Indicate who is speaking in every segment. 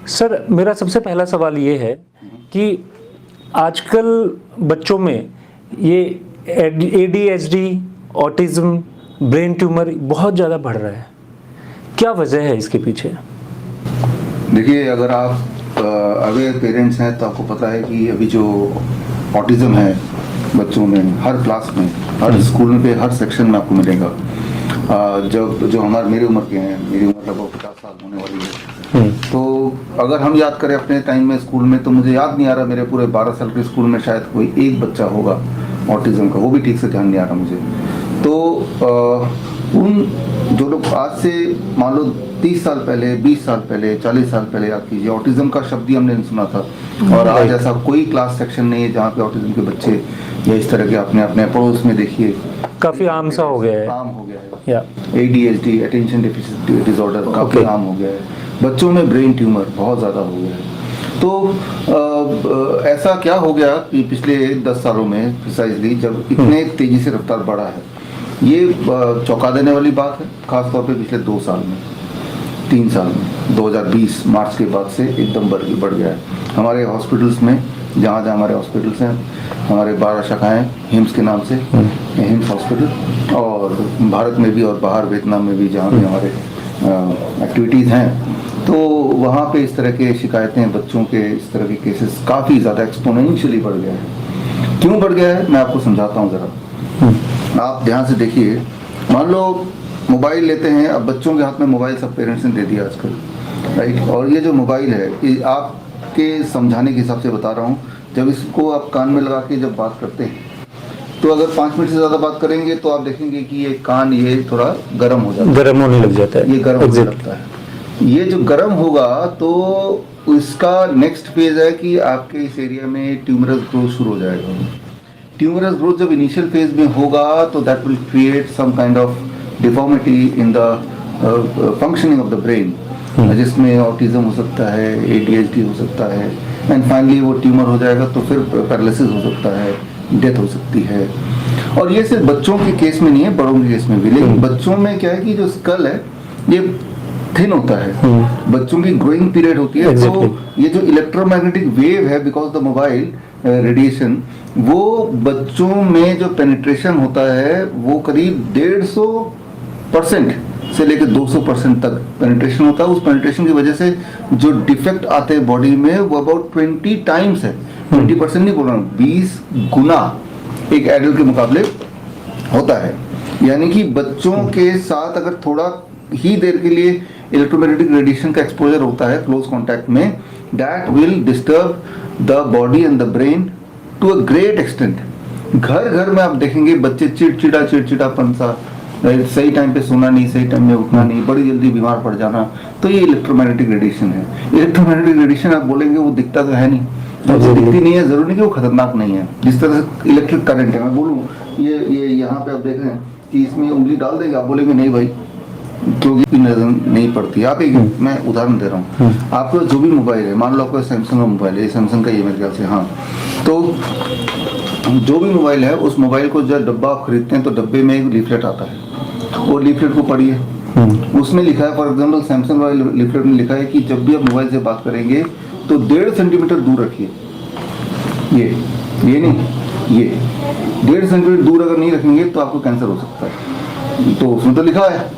Speaker 1: Sir मेरा सबसे पहला सवाल ये है कि आजकल बच्चों में ये ADHD, ऑटिज्म, ब्रेन ट्यूमर बहुत ज़्यादा बढ़ रहा है, क्या वजह है इसके पीछे?
Speaker 2: देखिए, अगर आप अवेयर पेरेंट्स हैं तो आपको पता है कि अभी जो ऑटिज्म है बच्चों में, हर क्लास में, हर स्कूल में, हर सेक्शन में आपको मिलेगा। जब जो मेरी उम्र के हैं, मेरी उम्र लगभग 50 साल होने वाली है, तो अगर हम याद करें अपने टाइम में स्कूल में, तो मुझे याद नहीं आ रहा, मेरे पूरे 12 साल के स्कूल में शायद कोई एक बच्चा होगा ऑटिज्म का, वो भी ठीक से ध्यान नहीं आ रहा मुझे। तो उन जो लोग आज से मान लो 30 साल पहले, 20 साल पहले, 40 साल पहले याद कीजिए, ऑटिज्म का शब्द ही हमने नहीं सुना था। और आज ऐसा कोई क्लास सेक्शन नहीं है जहाँ पे ऑटिज्म के बच्चे या इस तरह के अपने अपने पड़ोस में देखिए
Speaker 1: काफ़ी आम सा हो गया है।
Speaker 2: आम हो गया है। ADHD, अटेंशन डेफिसिट डिसऑर्डर, काफ़ी आम हो गया है। बच्चों में ब्रेन ट्यूमर बहुत ज़्यादा हो गया है। तो ऐसा क्या हो गया कि पिछले 10 सालों में प्रिसाइजली जब इतने तेज़ी से रफ्तार बढ़ा है, ये चौंका देने वाली बात है। खासतौर पे पिछले 2 साल में, 3 साल में, 2020 मार्च के बाद से एकदम बढ़ गया है। हमारे हॉस्पिटल्स में, जहाँ हमारे हॉस्पिटल्स हैं, हमारे 12 शाखाएँ हिम्स के नाम से, हिम्स हॉस्पिटल, और भारत में भी और बाहर वियतनाम में भी जहाँ भी हमारे एक्टिविटीज़ हैं, तो वहाँ पे इस तरह के शिकायतें, बच्चों के इस तरह के केसेस काफ़ी ज़्यादा एक्सपोनेंशियली बढ़ गया है। क्यों बढ़ गया है मैं आपको समझाता हूँ ज़रा। आप ध्यान से देखिए, मान लो मोबाइल लेते हैं, अब बच्चों के हाथ में मोबाइल सब पेरेंट्स ने दे दिया आजकल, राइट। और ये जो मोबाइल है, ये आपके समझाने के हिसाब से बता रहा हूँ, जब इसको आप कान में लगा के जब बात करते हैं, तो अगर 5 मिनट से ज़्यादा बात करेंगे तो आप देखेंगे कि ये कान ये थोड़ा गर्म हो जाता है,
Speaker 1: गर्म होने लग जाता है,
Speaker 2: ये गर्म होने लगता है। ये जो गर्म होगा तो इसका नेक्स्ट फेज है कि आपके इस एरिया में ट्यूमरस ग्रोथ शुरू हो जाएगा। ट्यूमरस ग्रोथ जब इनिशियल फेज में होगा तो that will create some kind of deformity in the functioning of the brain, जिसमें ऑटिज्म हो सकता है, ADHD हो सकता है, एंड फाइनली वो ट्यूमर हो जाएगा तो फिर पैरालिसिस हो सकता है, डेथ हो सकती है। और ये सिर्फ बच्चों के केस में नहीं है, बड़ों के केस में भी। लेकिन बच्चों में क्या है कि जो स्कल है ये थिन होता है, बच्चों की ग्रोइंग पीरियड होती है। तो ये जो इलेक्ट्रोमैग्नेटिक वेव है बिकॉज द मोबाइल रेडिएशन, वो बच्चों में जो पेनिट्रेशन होता है वो करीब 150% से लेकर 200% तक पेनिट्रेशन होता है। उस पेनिट्रेशन की वजह से जो डिफेक्ट आते हैं बॉडी में वो अबाउट 20 टाइम्स है, 20% नहीं बोल रहा हूँ, 20 गुना एक एडल्ट के मुकाबले होता है। यानी कि बच्चों के साथ अगर थोड़ा ही देर के लिए इलेक्ट्रोमैग्नेटिक रेडिएशन का एक्सपोजर होता है क्लोज कांटेक्ट में, that will disturb the body and the brain to a great extent. घर घर में आप देखेंगे बच्चे चिड़चिड़ापन सा, सही टाइम पे सोना नहीं, सही टाइम में उठना नहीं, बड़ी जल्दी बीमार पड़ जाना, तो ये इलेक्ट्रोमैग्नेटिक रेडिएशन है। इलेक्ट्रोमैग्नेटिक रेडिएशन आप बोलेंगे वो दिखता तो है नहीं, दिखती नहीं है, जरूरी नहीं कि वो खतरनाक नहीं है। जिस तरह से इलेक्ट्रिक करंट है, मैं बोलूँ ये यहाँ पे आप देख रहे हैं कि इसमें उंगली डाल देंगे, आप बोलेंगे नहीं भाई क्योंकि नजर नहीं पड़ती। आप एक मैं उदाहरण दे रहा हूँ, आपका जो भी मोबाइल है, मान लो आपका सैमसंग का मोबाइल है, सैमसंग का ये मेरे ख्याल से, हाँ, तो जो भी मोबाइल है उस मोबाइल को जब डब्बा आप खरीदते हैं तो डब्बे में एक लीफलेट आता है, वो लीफलेट को पढ़िए, उसमें लिखा है, फॉर एग्जाम्पल सैमसंग वाले लीफलेट में लिखा है कि जब भी आप मोबाइल से बात करेंगे तो 1.5 सेंटीमीटर दूर रखिए। ये नहीं, ये 1.5 सेंटीमीटर दूर अगर नहीं रखेंगे तो आपको कैंसर हो सकता है। तो उसमें तो लिखा है,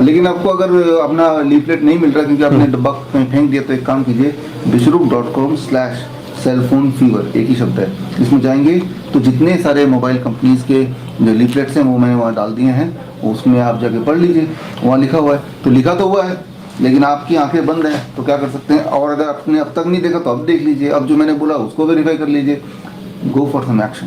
Speaker 2: लेकिन आपको अगर अपना लीफलेट नहीं मिल रहा क्योंकि आपने डब्बा कहीं फेंक दिया, तो एक काम कीजिए, bishruk.com/cellphonefever, एक ही शब्द है, इसमें जाएंगे तो जितने सारे मोबाइल कंपनीज के जो लीफलेट्स हैं वो मैंने वहाँ डाल दिए हैं, उसमें आप जाके पढ़ लीजिए, वहाँ लिखा हुआ है। तो लिखा तो हुआ है लेकिन आपकी आंखें बंद हैं, तो क्या कर सकते हैं, और अगर आपने अब तक नहीं देखा तो अब देख लीजिए, अब जो मैंने बोला उसको वेरीफाई कर लीजिए, go for some action.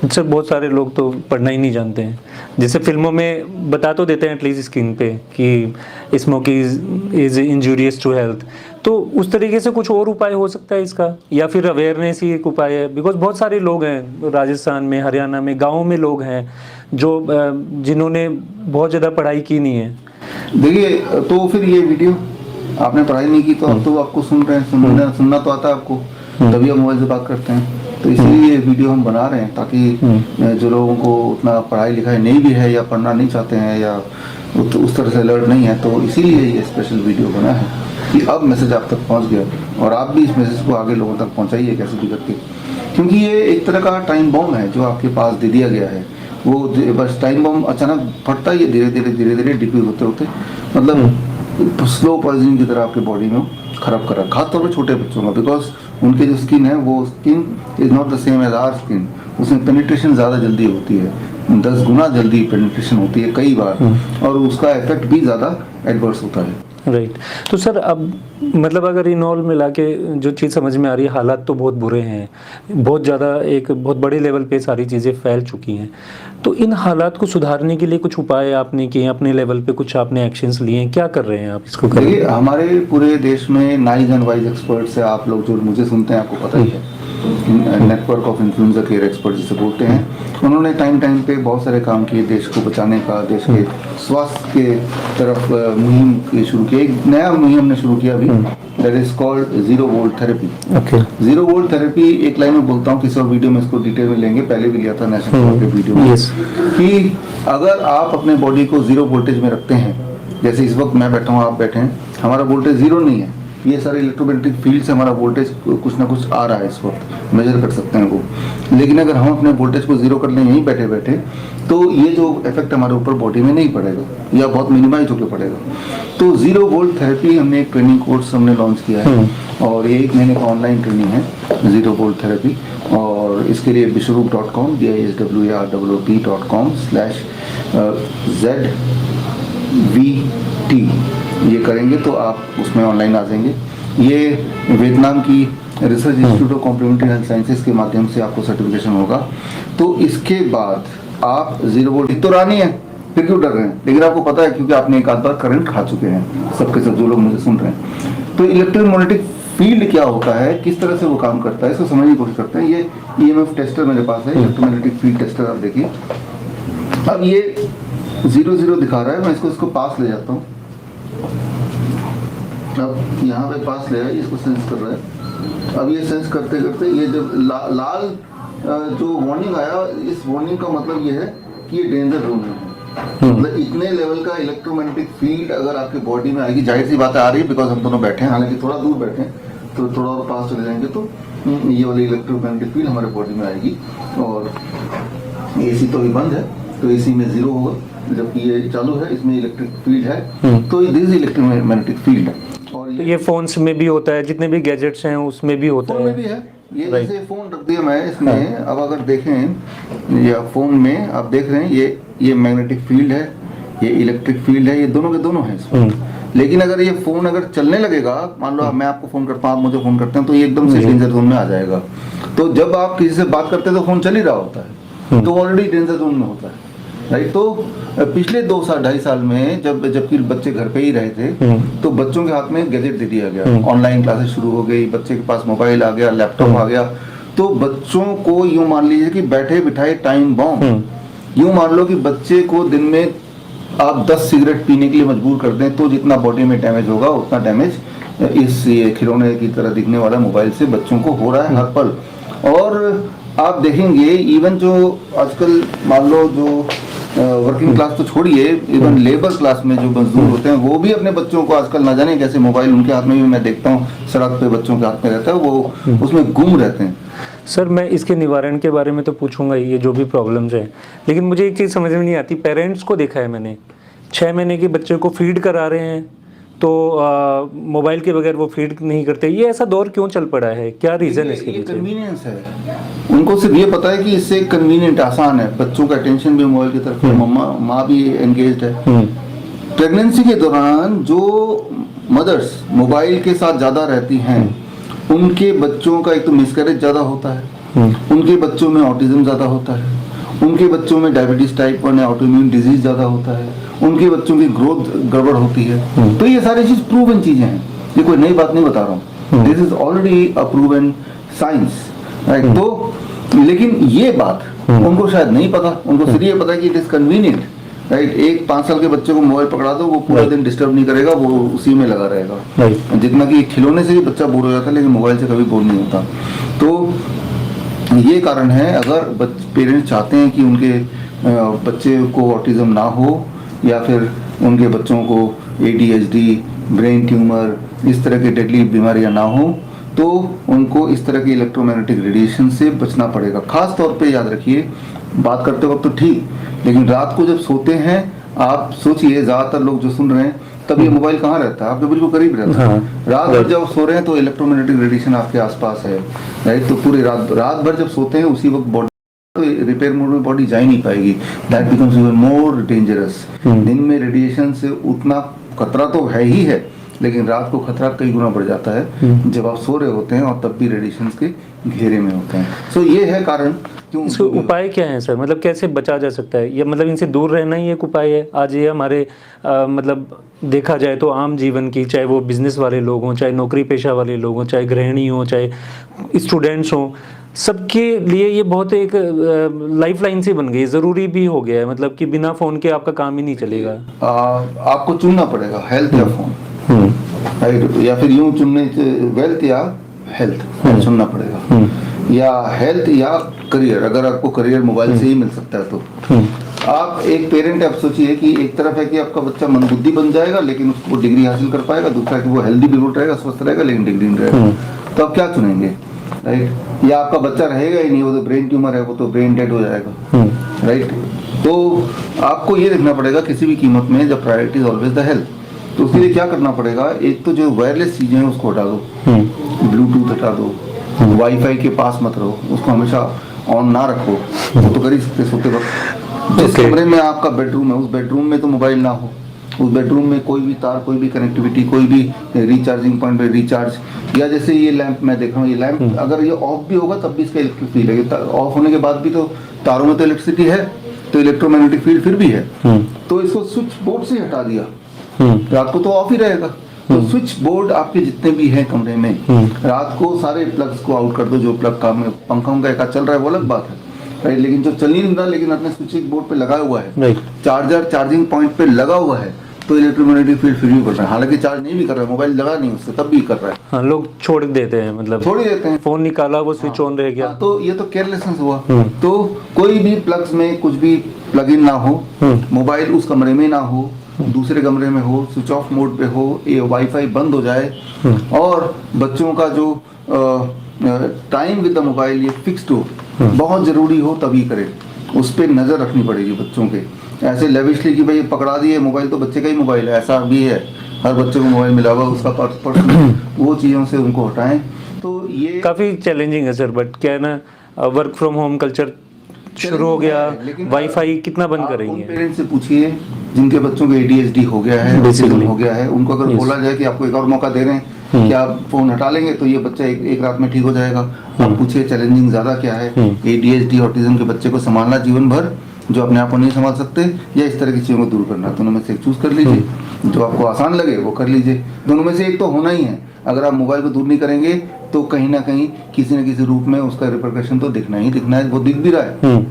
Speaker 1: Sir बहुत सारे लोग तो पढ़ना ही नहीं जानते हैं, जैसे फिल्मों में बता तो देते हैं एटलीस्ट स्क्रीन पे कि smoking is injurious to health, तो उस तरीके से कुछ और उपाय हो सकता है इसका, या फिर अवेयरनेस ही एक उपाय है? बिकॉज बहुत सारे लोग हैं राजस्थान में, हरियाणा में, गाँव में लोग हैं जो जिन्होंने बहुत ज़्यादा पढ़ाई की नहीं है।
Speaker 2: देखिए, तो फिर ये वीडियो आपने पढ़ाई नहीं की तो अब तो आपको सुन रहे हैं, सुनना तो आता है आपको, तभी आप मोबाइल से बात करते हैं। तो इसलिए ये वीडियो हम बना रहे हैं ताकि जो लोगों को उतना पढ़ाई लिखाई नहीं भी है या पढ़ना नहीं चाहते हैं या उस तरह से अलर्ट नहीं है, तो इसीलिए ये स्पेशल वीडियो बना है। कि अब मैसेज आप तक पहुंच गया और आप भी इस मैसेज को आगे लोगों तक पहुंचाइए कैसे भी करके, क्योंकि ये एक तरह का टाइम बॉम्ब है जो आपके पास दे दिया गया है। वो बस टाइम बॉम्ब अचानक फटता ही है, धीरे धीरे डिफ्यूज होते होते मतलब स्लो पॉइजनिंग की तरह आपके बॉडी में खराब कर रहा है, खासतौर पर छोटे बच्चों का, बिकॉज उनके जो स्किन है वो skin is not the same as our skin, उसमें पेनिट्रेशन ज़्यादा जल्दी होती है, 10 गुना जल्दी पेनिट्रेशन होती है कई बार, और उसका इफेक्ट भी ज़्यादा एडवर्स होता है।
Speaker 1: राइट तो सर अब मतलब अगर इन ऑल मिला के जो चीज़ समझ में आ रही है, हालात तो बहुत बुरे हैं, बहुत ज़्यादा एक बहुत बड़े लेवल पे सारी चीज़ें फैल चुकी हैं, तो इन हालात को सुधारने के लिए कुछ उपाय आपने किए अपने लेवल पे, कुछ आपने एक्शंस लिए हैं, क्या कर रहे हैं आप इसको?
Speaker 2: देखिए हमारे पूरे देश में नाइज एंड वाइज एक्सपर्ट्स है, आप लोग जो मुझे सुनते हैं आपको पता ही है, network of influencer care expert जिसे बोलते हैं, उन्होंने टाइम टाइम पे बहुत सारे काम किए देश को बचाने का, देश के स्वास्थ्य के तरफ मुहिम शुरू की। एक नया मुहिम हमने शुरू किया अभी, that is called zero volt therapy. Zero volt therapy एक लाइन में बोलता हूँ, किसी और वीडियो में इसको डिटेल में लेंगे, पहले भी लिया था नेशनल के वीडियो में, कि अगर आप अपने बॉडी को जीरो वोल्टेज में रखते हैं, जैसे इस वक्त मैं बैठा हूँ आप बैठे हैं, हमारा वोल्टेज जीरो नहीं है, ये सारे इलेक्ट्रोमैग्नेटिक फील्ड से हमारा वोल्टेज कुछ ना कुछ आ रहा है, इस वक्त मेजर कर सकते हैं वो, लेकिन अगर हम अपने वोल्टेज को जीरो कर लें यहीं बैठे बैठे, तो ये जो इफेक्ट हमारे ऊपर बॉडी में नहीं पड़ेगा या बहुत मिनिमाइज होकर पड़ेगा। तो जीरो वोल्ट थेरेपी हमने एक ट्रेनिंग कोर्स हमने लॉन्च किया है, और ये 1 महीने का ऑनलाइन ट्रेनिंग है जीरो वोल्ट थेरेपी, और इसके लिए bishwaroop.com BISWAROOP.com/ZVT ये करेंगे तो आप उसमें ऑनलाइन आ जाएंगे। ये वियतनाम की research institute of complementary health sciences के माध्यम से आपको सर्टिफिकेशन होगा। तो इसके बाद आप जीरो वोल्ट तो रानी है, फिर क्यों डर रहे हैं? लेकिन आपको पता है क्योंकि आपने एक आध बार करंट खा चुके हैं, सबके सब जो लोग मुझे सुन रहे हैं। तो इलेक्ट्रोमैग्नेटिक फील्ड क्या होता है, किस तरह से वो काम करता है, इसको समझने की कोशिश करते हैं। ये EMF टेस्टर मेरे पास है, इलेक्ट्रोमैग्नेटिक फील्ड टेस्टर, आप देखिए। अब ये 0 दिखा रहा है, मैं इसको पास ले जाता हूँ। अब यहाँ पे पास ले आया, इसको सेंस कर रहा है। अब ये सेंस करते करते ये जब लाल जो वार्निंग आया, इस वार्निंग का मतलब ये है कि ये डेंजर जोन में है। मतलब इतने लेवल का इलेक्ट्रोमैग्नेटिक फील्ड अगर आपके बॉडी में आएगी, जाहिर सी बात आ रही है बिकॉज हम दोनों बैठे हैं, हालांकि थोड़ा दूर बैठे हैं, तो थोड़ा और पास चले जाएंगे तो ये वाली इलेक्ट्रोमैग्नेटिक फील्ड हमारे बॉडी में आएगी। और AC तो अभी बंद है, तो AC में 0 होगा, जबकि ये चालू है, इसमें इलेक्ट्रिक फील्ड है, तो दिस इलेक्ट्रोमैग्नेटिक फील्ड। और
Speaker 1: ये फोन्स में भी होता है, जितने भी गैजेट्स हैं उसमें भी होता है।
Speaker 2: फोन में भी है ये, जैसे फोन रख दिया मैं इसमें, अब अगर देखें या फोन में आप देख रहे हैं ये मैग्नेटिक फील्ड है, ये इलेक्ट्रिक फील्ड है, ये दोनों के दोनों हैं इसमें। लेकिन अगर ये फोन अगर चलने लगेगा, मान लो मैं आपको फोन करता हूँ, आप मुझे फोन करते हैं, तो ये एकदम से डेंजर जोन में आ जाएगा। तो जब आप किसी से बात करते हैं तो फोन चल ही रहा होता है, तो ऑलरेडी डेंजर जोन में होता है, राइट। तो पिछले 2-2.5 साल में जबकि बच्चे घर पे ही रहे थे, तो बच्चों के हाथ में गैजेट दे दिया गया, ऑनलाइन क्लासेस शुरू हो गई, बच्चे के पास मोबाइल आ गया, लैपटॉप आ गया, तो बच्चों को यूं मान लीजिए कि बैठे बिठाए टाइम बॉम्ब। यूं मान लो कि बच्चे को दिन में आप 10 सिगरेट पीने के लिए मजबूर कर दें, तो जितना बॉडी में डैमेज होगा उतना डैमेज इस ये खिलौने की तरह दिखने वाला मोबाइल से बच्चों को हो रहा है हर पल। और आप देखेंगे इवन जो आजकल मान लो जो वर्किंग क्लास तो छोड़िए, इवन लेबर क्लास में जो मजदूर होते हैं वो भी अपने बच्चों को आजकल ना जाने कैसे मोबाइल उनके हाथ में भी मैं देखता हूँ, सड़क पे बच्चों के हाथ में रहता है, वो उसमें गुम रहते हैं।
Speaker 1: सर मैं इसके निवारण के बारे में तो पूछूंगा, ये जो भी प्रॉब्लम्स हैं, लेकिन मुझे एक चीज़ समझ में नहीं आती, पेरेंट्स को देखा है मैंने 6 महीने के बच्चे को फीड करा रहे हैं, तो मोबाइल के बगैर वो फीड नहीं करते। ये ऐसा दौर क्यों चल पड़ा है, क्या रीज़न है इसके पीछे?
Speaker 2: कन्वीनियंस है, उनको सिर्फ ये पता है कि इससे कन्वीनियंट आसान है, बच्चों का अटेंशन भी मोबाइल की तरफ, माँ भी एंगेज्ड है। प्रेगनेंसी के दौरान जो मदर्स मोबाइल के साथ ज़्यादा रहती हैं, उनके बच्चों का एक तो मिसकैरेज ज़्यादा होता है, उनके बच्चों में ऑटिज्म ज़्यादा होता है, उनके बच्चों में डायबिटीज टाइप 1 या ऑटोइम्यून डिजीज ज़्यादा होता है, उनके बच्चों की ग्रोथ गड़बड़ होती है। तो ये सारी चीज़ प्रूवन चीज़ें हैं, ये कोई नई बात नहीं बता रहा हूँ, this is already a proven science, right. तो लेकिन ये बात उनको शायद नहीं पता, उनको सिर्फ ये पता है कि इट इज कन्वीनियंट, राइट। एक 5 साल के बच्चे को मोबाइल पकड़ा दो, वो पूरा दिन डिस्टर्ब नहीं करेगा, वो उसी में लगा रहेगा। जितना कि खिलौने से ही बच्चा बोर हो जाता है, लेकिन मोबाइल से कभी बोर नहीं होता। तो ये कारण है, अगर पेरेंट्स चाहते हैं कि उनके बच्चे को ऑटिज्म ना हो, या फिर उनके बच्चों को ADHD, ब्रेन ट्यूमर, इस तरह की डेडली बीमारियां ना हो, तो उनको इस तरह के इलेक्ट्रोमैग्नेटिक रेडिएशन से बचना पड़ेगा। खास तौर पे याद रखिए, बात करते वक्त तो ठीक, लेकिन रात को जब सोते हैं, आप सोचिए ज़्यादातर लोग जो सुन रहे हैं, तब ये मोबाइल कहाँ रहता है, आपके बिल्कुल करीब रहता है। रात भर जब सो रहे हैं तो इलेक्ट्रोमैग्नेटिक रेडिएशन आपके आसपास है, राइट। तो पूरी रात भर जब सोते हैं, उसी वक्त बॉडी तो रिपेयर मोड में बॉडी जा ही नहीं पाएगी, that becomes even more dangerous. दिन में रेडिएशन से उतना खतरा तो है ही है, लेकिन रात को खतरा कई गुना बढ़ जाता है जब आप सो रहे होते हैं और तब भी रेडिएशन के घेरे में होते हैं। सो ये है कारण।
Speaker 1: इसका उपाय क्या है सर, मतलब कैसे बचा जा सकता है, या मतलब इनसे दूर रहना ही एक उपाय है? आज ये हमारे मतलब देखा जाए तो आम जीवन की, चाहे वो बिजनेस वाले लोग हों, चाहे नौकरी पेशा वाले लोग हों, चाहे गृहिणी हों, चाहे स्टूडेंट्स हों, सबके लिए ये बहुत एक लाइफ लाइन सी बन गई है, ज़रूरी भी हो गया है, मतलब कि बिना फ़ोन के आपका काम ही नहीं चलेगा।
Speaker 2: आपको चुनना पड़ेगा, हेल्थ या फोन, राइट, या फिर यूं चुनने, वेल्थ या हेल्थ चुनना पड़ेगा, या हेल्थ या करियर। अगर आपको करियर मोबाइल से ही मिल सकता है तो आप एक पेरेंट, आप सोचिए कि एक तरफ है कि आपका बच्चा मंदबुद्धि बन जाएगा लेकिन उसको डिग्री हासिल कर पाएगा, दूसरा कि वो हेल्दी बिल्कुल रहेगा, स्वस्थ रहेगा, लेकिन डिग्री नहीं रहेगा, तो आप क्या चुनेंगे, राइट। या आपका बच्चा रहेगा ही नहीं, वो तो ब्रेन ट्यूमर है, वो तो ब्रेन डेड हो जाएगा, राइट। तो आपको ये देखना पड़ेगा किसी भी कीमत में, the priority is always the health. तो उसके लिए क्या करना पड़ेगा, एक तो जो वायरलेस चीजें हैं उसको हटा दो, ब्लूटूथ हटा दो, वाईफाई के पास मत रहो, उसको हमेशा ऑन ना रखो, वो तो कर ही सकते सोते वक्त। जिस कमरे में आपका बेडरूम है, उस बेडरूम में तो मोबाइल ना हो, उस बेडरूम में कोई भी तार, कोई भी कनेक्टिविटी, कोई भी रिचार्जिंग पॉइंट पे रिचार्ज, या जैसे ये लैंप मैं देख रहा हूँ, ये लैंप अगर ये ऑफ भी होगा तब भी इसका इलेक्ट्रिक फील्ड है, ऑफ होने के बाद भी तो तारों में तो इलेक्ट्रिसिटी है, तो इलेक्ट्रोमैग्नेटिक फील्ड फिर भी है, तो इसको स्विच बोर्ड से हटा दिया, रात को तो ऑफ ही रहेगा। तो स्विच बोर्ड आपके जितने भी हैं कमरे में, रात को सारे प्लग्स को आउट कर दो, जो प्लग काम में पंखा उनका एक चल रहा है वो अलग बात है, राइट, लेकिन जो चल नहीं रहा, लेकिन अपने स्विच बोर्ड पे लगा हुआ है, चार्जर चार्जिंग पॉइंट पे लगा हुआ है, तो इलेक्ट्रोमैग्नेटिक फील्ड फिर भी कर रहा है, हालांकि चार्ज नहीं भी कर रहा है, मोबाइल लगा नहीं उससे, तब भी कर रहा है।
Speaker 1: हाँ, लोग छोड़ देते हैं, मतलब
Speaker 2: छोड़ ही देते हैं,
Speaker 1: फोन निकाला वो स्विच ऑन रह गया,
Speaker 2: तो ये तो केयरलेसनेस हुआ। तो कोई भी प्लग्स में कुछ भी प्लग इन ना हो, मोबाइल उस कमरे में ना हो, दूसरे कमरे में हो, स्विच ऑफ मोड पे हो, ये वाईफाई बंद हो जाए, और बच्चों का जो टाइम विद द मोबाइल ये फिक्स्ड हो, बहुत जरूरी हो तभी करें, उस पर नजर रखनी पड़ेगी बच्चों के। ऐसे लेविशली कि भाई पकड़ा दिए मोबाइल, तो बच्चे का ही मोबाइल है, ऐसा भी है, हर बच्चे को मोबाइल मिला हुआ, उसका पर्सनल, वो चीज़ों से उनको हटाएं। तो ये
Speaker 1: काफ़ी चैलेंजिंग है सर, बट क्या है ना, वर्क फ्रॉम होम कल्चर शुरू हो गया, वाईफाई कितना बंद करेंगे।
Speaker 2: पेरेंट्स से पूछिए जिनके बच्चों को ADHD हो गया है, हो गया है, उनको अगर बोला जाए कि आपको एक और मौका दे रहे हैं कि आप फोन हटा लेंगे तो ये बच्चा एक रात में ठीक हो जाएगा। आप पूछिए चैलेंजिंग ज्यादा क्या है, ADHD ऑटिज्म के बच्चे को संभालना जीवन भर, जो अपने आप को नहीं संभाल सकते, या इस तरह की चीजों को दूर करना, दोनों में से एक चूज कर लीजिए, जो आपको आसान लगे वो कर लीजिए, दोनों में से एक तो होना ही है। अगर आप मोबाइल को दूर नहीं करेंगे तो कहीं ना कहीं किसी न किसी रूप में उसका रिपरकशन तो दिखना ही दिखना है, वो दिख भी रहा है।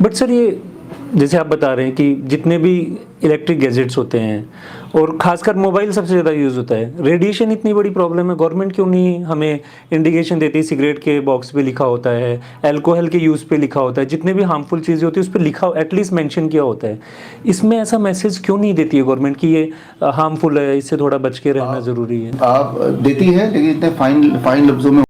Speaker 1: बट सर, ये जैसे आप बता रहे हैं कि जितने भी इलेक्ट्रिक गैजेट्स होते हैं, और खासकर मोबाइल सबसे ज़्यादा यूज़ होता है, रेडिएशन इतनी बड़ी प्रॉब्लम है, गवर्नमेंट क्यों नहीं हमें इंडिकेशन देती है? सिगरेट के बॉक्स पे लिखा होता है, अल्कोहल के यूज़ पे लिखा होता है, जितने भी हार्मफुल चीज़ें होती है उस पर लिखा, एटलीस्ट मेंशन किया होता है। इसमें ऐसा मैसेज क्यों नहीं देती है गवर्नमेंट कि ये हार्मफुल है, इससे थोड़ा बच के रहना ज़रूरी है?
Speaker 2: आप देती है, लेकिन इतने फाइन लफ्जों में